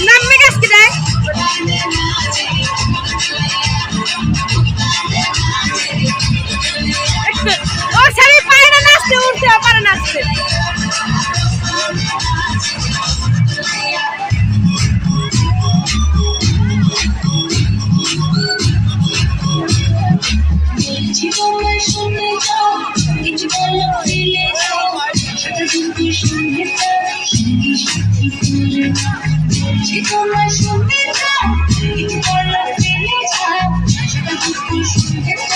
নামে গাছ কি দেয় ও সবই পারে না নাচতে উঠতে পারে নাচতে জীবনে শুনে যাও কিছু বলো ফেলে যাও সেটা কিন্তু শুনে যাও সঙ্গী সাথী করে জীবনে শুনে যাও কিছু বলো ফেলে যাও সেটা কিন্তু শুনে